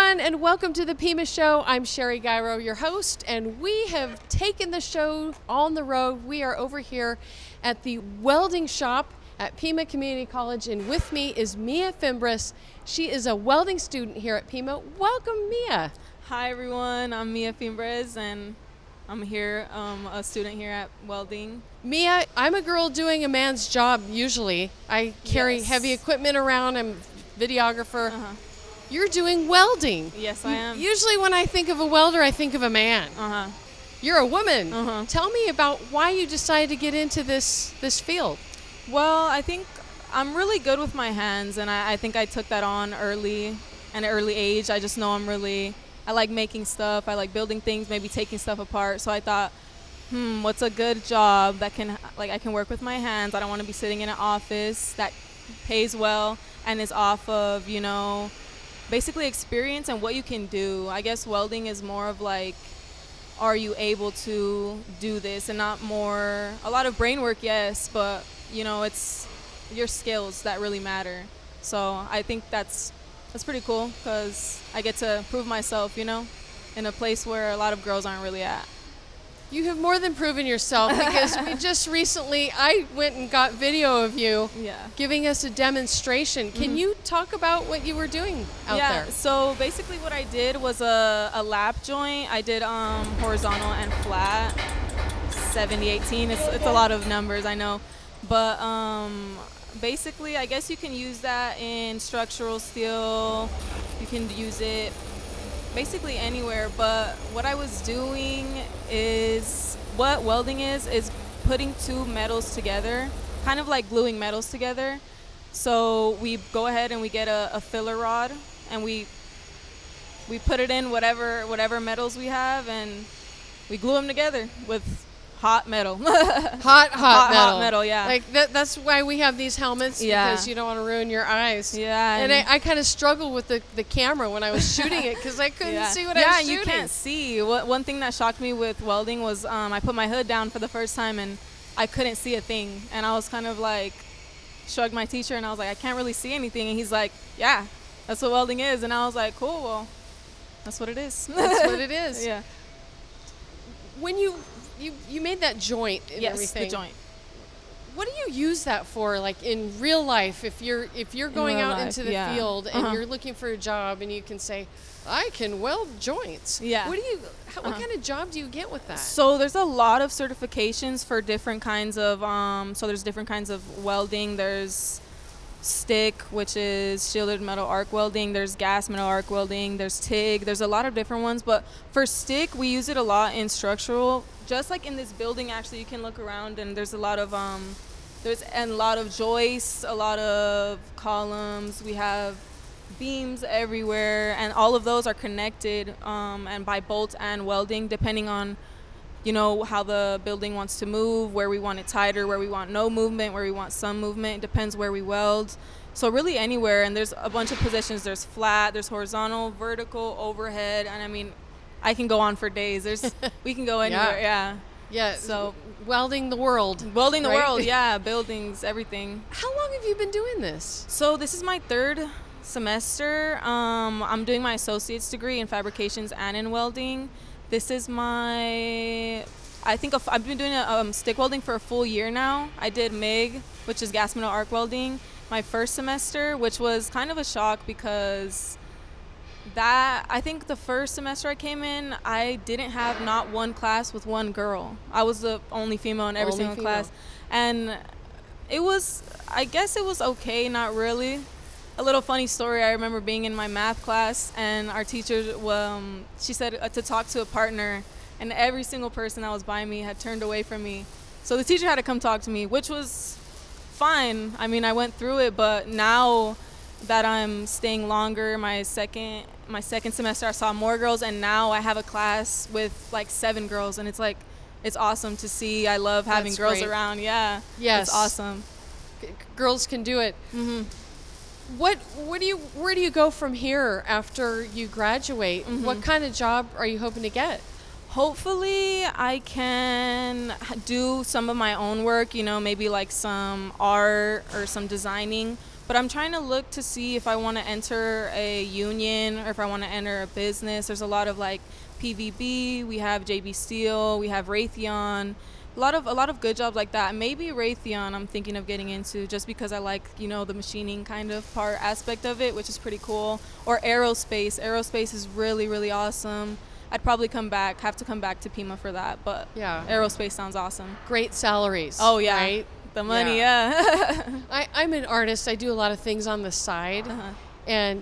everyone, and welcome to the Pima Show. I'm Sherry Gyro, your host, and we have taken the show on the road. We are over here at the welding shop at Pima Community College, and with me is Mia Fimbres. She is a welding student here at Pima. Welcome, Mia. Hi, everyone. I'm Mia Fimbres, and I'm here, a student here at welding. Mia, I'm a girl doing a man's job usually. I carry heavy equipment around. I'm a videographer. You're doing welding. Yes, I am. Usually when I think of a welder, I think of a man. You're a woman. Tell me about why you decided to get into this field. Well, I think I'm really good with my hands, and I think I took that on at an early age. I just know I like making stuff. I like building things, maybe taking stuff apart. So I thought, what's a good job that I can work with my hands? I don't want to be sitting in an office that pays well and is off of, basically experience and what you can do. I guess welding is more of like, are you able to do this, and not more, a lot of brain work, yes, but it's your skills that really matter. So I think that's pretty cool, because I get to prove myself, in a place where a lot of girls aren't really at. You have more than proven yourself, because we just recently, I went and got video of you giving us a demonstration. Can you talk about what you were doing out there? Yeah, so basically what I did was a lap joint. I did horizontal and flat, 70-18. It's a lot of numbers, I know. But basically, I guess you can use that in structural steel. You can use it basically anywhere. But what I was doing is, what welding is putting two metals together, kind of like gluing metals together. So we go ahead and we get a filler rod, and we put it in whatever metals we have, and we glue them together with hot metal. hot metal, yeah. Like that's why we have these helmets, because you don't want to ruin your eyes. Yeah. And I kind of struggled with the camera when I was shooting it, because I couldn't see what I was shooting. Yeah, you can't see. One thing that shocked me with welding was I put my hood down for the first time, and I couldn't see a thing. And I was kind of like, shrugged my teacher, and I was like, I can't really see anything. And he's like, yeah, that's what welding is. And I was like, cool, well, that's what it is. That's what it is. Yeah. When you made that joint and everything. Yes, the joint. What do you use that for, like in real life? If you're going out into the field and you're looking for a job, and you can say, I can weld joints. Yeah. What kind of job do you get with that? So there's a lot of certifications for different kinds of there's different kinds of welding. There's stick, which is shielded metal arc welding. There's gas metal arc welding. There's TIG. There's a lot of different ones, but for stick, we use it a lot in structural. Just like in this building, actually, you can look around, and there's a lot of joists, a lot of columns. We have beams everywhere, and all of those are connected and by bolts and welding, depending on how the building wants to move, where we want it tighter, where we want no movement, where we want some movement. It depends where we weld. So really anywhere, and there's a bunch of positions. There's flat, there's horizontal, vertical, overhead, and I mean, I can go on for days. We can go anywhere, Yeah. So welding the world. Welding the world, yeah. Buildings, everything. How long have you been doing this? So this is my third semester. I'm doing my associate's degree in fabrications and in welding. This is I've been doing stick welding for a full year now. I did MIG, which is gas metal arc welding, my first semester, which was kind of a shock, because I think the first semester I came in, I didn't have not one class with one girl. I was the only female in every single class. And I guess it was okay, not really. A little funny story, I remember being in my math class, and our teacher, she said to talk to a partner, and every single person that was by me had turned away from me. So the teacher had to come talk to me, which was fine. I mean, I went through it, but now that I'm staying longer, my second semester, I saw more girls, and now I have a class with like 7 girls, and it's awesome to see. I love having girls around. Yeah. Yes. It's awesome. Girls can do it. Where do you go from here after you graduate? What kind of job are you hoping to get? Hopefully I can do some of my own work, maybe like some art or some designing, But I'm trying to look to see if I want to enter a union or if I want to enter a business. There's a lot of like PVB, we have JB Steel, we have Raytheon, a lot of good jobs like that. Maybe Raytheon I'm thinking of getting into just because I like, you know, the machining kind of part aspect of it, which is pretty cool. Or aerospace. Aerospace is really, really awesome. I'd probably have to come back to Pima for that, but Yeah. aerospace sounds awesome. Great salaries. Oh yeah. Right? The money, yeah. I'm an artist. I do a lot of things on the side. Uh-huh. And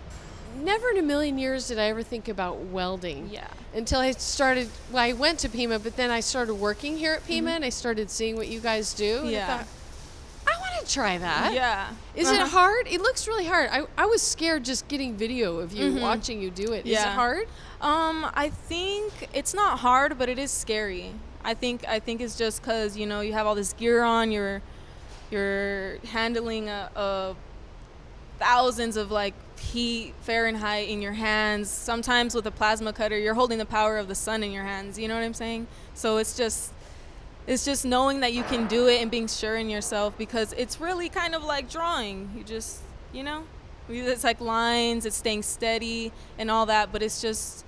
never in a million years did I ever think about welding. Yeah. Until I went to Pima, but then I started working here at Pima and I started seeing what you guys do. And Yeah. I thought, I want to try that. Yeah. Is it hard? It looks really hard. I was scared just getting video of you, watching you do it. Is it hard? I think it's not hard, but it is scary. I think it's just because, you know, you have all this gear on, you're handling a thousands of like heat Fahrenheit in your hands. Sometimes with a plasma cutter, you're holding the power of the sun in your hands. You know what I'm saying? So it's just knowing that you can do it and being sure in yourself, because it's really kind of like drawing. You just, you know, it's like lines, it's staying steady and all that, but it's just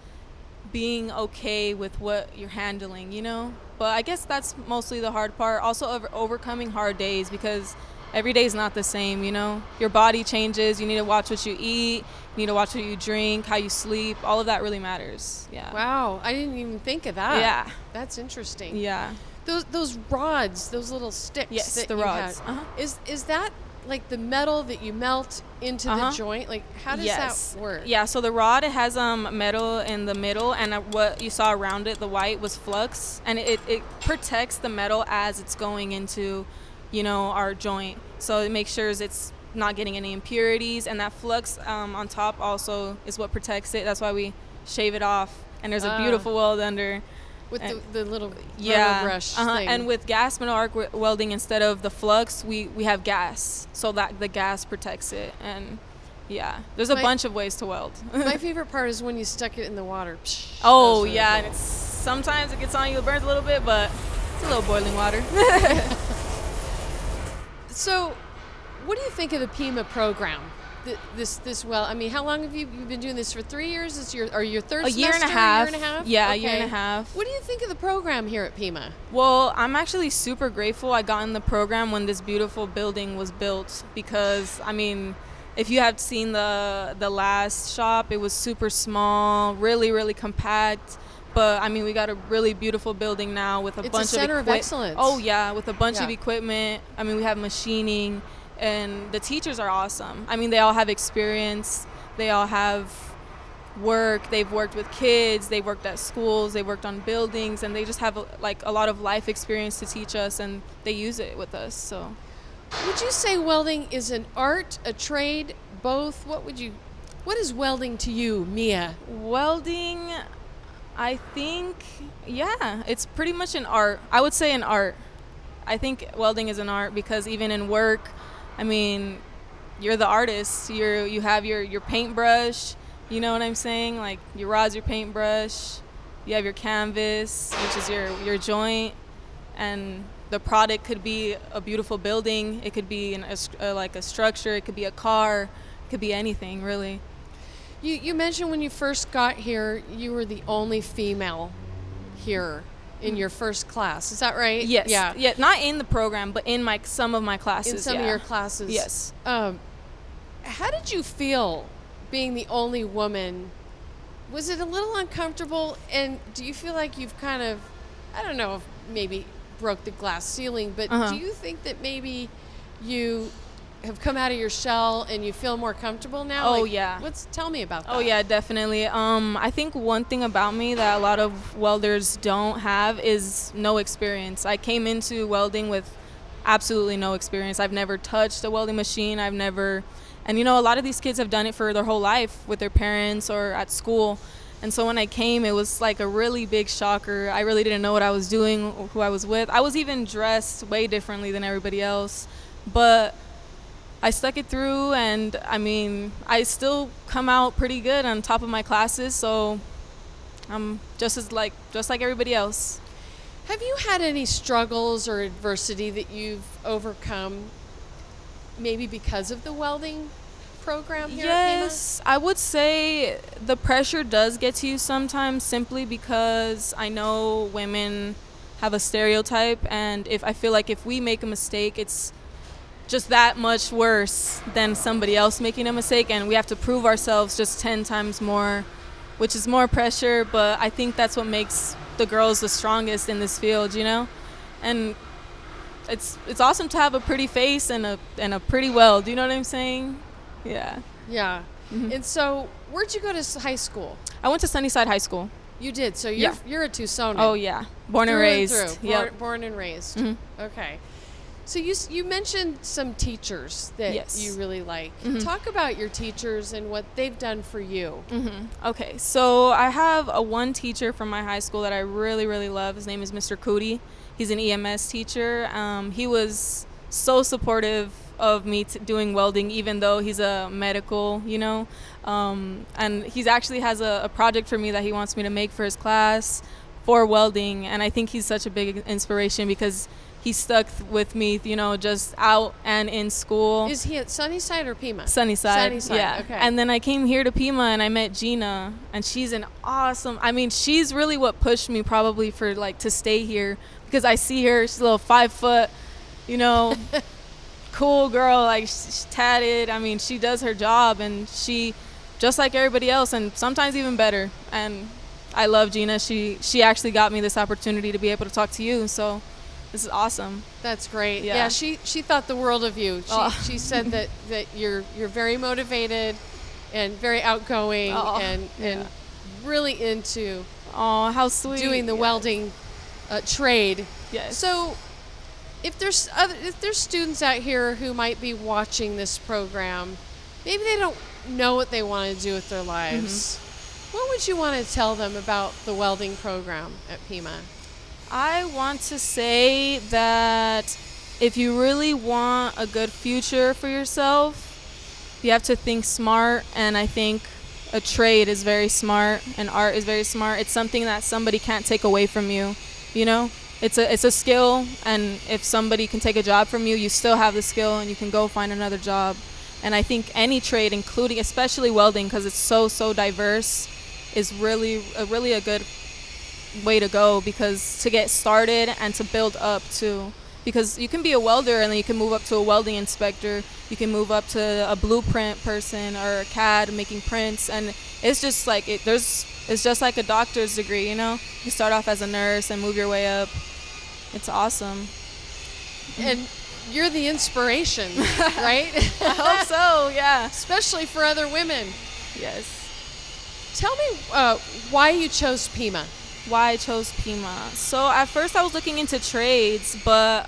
being okay with what you're handling, you know? But I guess that's mostly the hard part. Also overcoming hard days, because every day is not the same, you know? Your body changes. You need to watch what you eat. You need to watch what you drink, how you sleep. All of that really matters. Yeah. Wow. I didn't even think of that. Yeah. That's interesting. Yeah. Those rods, those little sticks. Yes, that the you rods. had, is that like the metal that you melt into the joint? Like, how does that work? Yeah, so the rod, it has metal in the middle, and what you saw around it, the white, was flux, and it protects the metal as it's going into, you know, our joint. So it makes sure it's not getting any impurities, and that flux on top also is what protects it. That's why we shave it off, and there's a beautiful weld under. With the little rubber brush thing. And with gas metal arc welding, instead of the flux, we have gas, so that the gas protects it. And yeah, there's a bunch of ways to weld. My favorite part is when you stuck it in the water. Oh yeah, and sometimes it gets on you, it burns a little bit, but it's a little boiling water. So, what do you think of the Pima program? I mean, how long have you've been doing this? For 3 years? Is your third semester? Year and a half. Year and a half? Yeah, okay. A year and a half. What do you think of the program here at Pima? Well, I'm actually super grateful I got in the program when this beautiful building was built, because, I mean, if you have seen the last shop, it was super small, really, really compact. But, I mean, we got a really beautiful building now with It's a center of excellence. Oh, yeah, with a bunch of equipment. I mean, we have machining. And the teachers are awesome. I mean, they all have experience. They all have work. They've worked with kids. They've worked at schools. They worked on buildings. And they just have a lot of life experience to teach us. And they use it with us. So, would you say welding is an art, a trade, both? What is welding to you, Mia? Welding, I think, yeah, it's pretty much an art. I would say an art. I think welding is an art, because even in work, I mean, you're the artist. You have your paintbrush. You know what I'm saying? Like, your rod's your paintbrush. You have your canvas, which is your joint, and the product could be a beautiful building. It could be like a structure. It could be a car. It could be anything, really. You mentioned when you first got here, you were the only female here in your first class. Is that right? Yes. Yeah. Not in the program, but in some of my classes. In some of your classes. Yes. How did you feel being the only woman? Was it a little uncomfortable? And do you feel like you've kind of, I don't know if maybe broke the glass ceiling, but do you think that maybe you have come out of your shell and you feel more comfortable now? Oh, yeah. Tell me about that. Oh, yeah, definitely. I think one thing about me that a lot of welders don't have is no experience. I came into welding with absolutely no experience. I've never touched a welding machine. And you know, a lot of these kids have done it for their whole life with their parents or at school. And so when I came, it was like a really big shocker. I really didn't know what I was doing or who I was with. I was even dressed way differently than everybody else. But I stuck it through, and I mean, I still come out pretty good on top of my classes, so I'm just like everybody else. Have you had any struggles or adversity that you've overcome maybe because of the welding program here at Pima? Yes, I would say the pressure does get to you sometimes simply because I know women have a stereotype, and if I feel like if we make a mistake, it's just that much worse than somebody else making a mistake, and we have to prove ourselves just 10 times more, which is more pressure, but I think that's what makes the girls the strongest in this field, you know? And it's awesome to have a pretty face and a pretty weld, you know what I'm saying? Yeah. Yeah. Mhm. And so, where'd you go to high school? I went to Sunnyside High School. You did. So Yeah. you're a Tucsonan. Oh yeah, born and Through raised. through. Yep. Born and raised. Mhm. Okay. So you mentioned some teachers that Yes. you really like. Mhm. Talk about your teachers and what they've done for you. Okay, so I have one teacher from my high school that I really, really love. His name is Mr. Cootie. He's an EMS teacher. He was so supportive of me doing welding, even though he's a medical, you know. And he's actually has a project for me that he wants me to make for his class for welding. And I think he's such a big inspiration because he stuck with me, you know, just out and in school. Is he at Sunnyside or Pima? Sunnyside. Sunnyside, Yeah. okay. And then I came here to Pima and I met Gina, and she's an awesome. I mean, she's really what pushed me probably for like to stay here, because I see her. She's a little 5 foot, you know, cool girl. Like she's tatted. I mean, she does her job, and she just like everybody else, and sometimes even better. And I love Gina. She actually got me this opportunity to be able to talk to you. So this is awesome. That's great. Yeah. Yeah, she thought the world of you. She said that you're very motivated and very outgoing and really into Oh, how sweet. doing the welding trade. Yes. So if there's students out here who might be watching this program, maybe they don't know what they want to do with their lives. What would you want to tell them about the welding program at Pima? I want to say that if you really want a good future for yourself, you have to think smart, and I think a trade is very smart and art is very smart. It's something that somebody can't take away from you, you know? It's a skill, and if somebody can take a job from you, you still have the skill and you can go find another job. And I think any trade, including especially welding, because it's so diverse, is really a good way to go, because to get started and to build up too, because you can be a welder and then you can move up to a welding inspector, you can move up to a blueprint person or a CAD making prints, and it's just like it's just like a doctor's degree, you know. You start off as a nurse and move your way up. It's awesome. And you're the inspiration, right? I hope so. Yeah. Especially for other women. Yes. Tell me why you chose Pima. Why I chose Pima. So at first I was looking into trades, but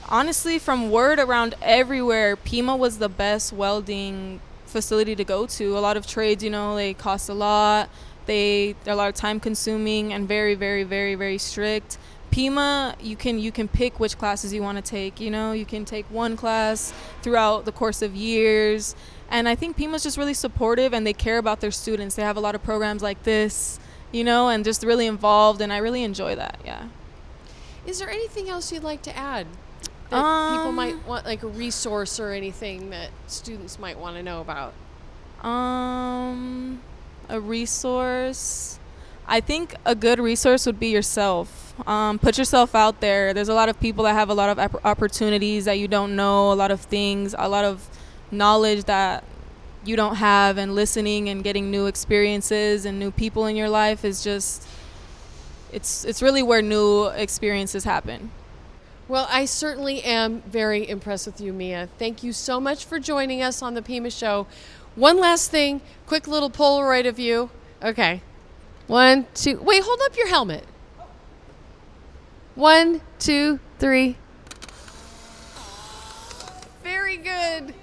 honestly, from word around everywhere, Pima was the best welding facility to go to. A lot of trades, you know, they cost a lot. They're a lot of time consuming and very, very, very, very strict. Pima, you can pick which classes you want to take, you know. You can take one class throughout the course of years. And I think Pima's just really supportive, and they care about their students. They have a lot of programs like this, you know, and just really involved, and I really enjoy that. Yeah. Is there anything else you'd like to add that people might want, like a resource or anything that students might want to know about? A resource. I think a good resource would be yourself. Put yourself out there. There's a lot of people that have a lot of opportunities that you don't know, a lot of things, a lot of knowledge that you don't have, and listening and getting new experiences and new people in your life is just, it's really where new experiences happen. Well, I certainly am very impressed with you, Mia. Thank you so much for joining us on the Pima Show. One last thing, quick little Polaroid of you. Okay. 1, 2, wait, hold up your helmet. 1, 2, 3. Very good.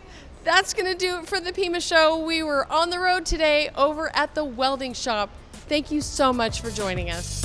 That's going to do it for the Pima Show. We were on the road today over at the welding shop. Thank you so much for joining us.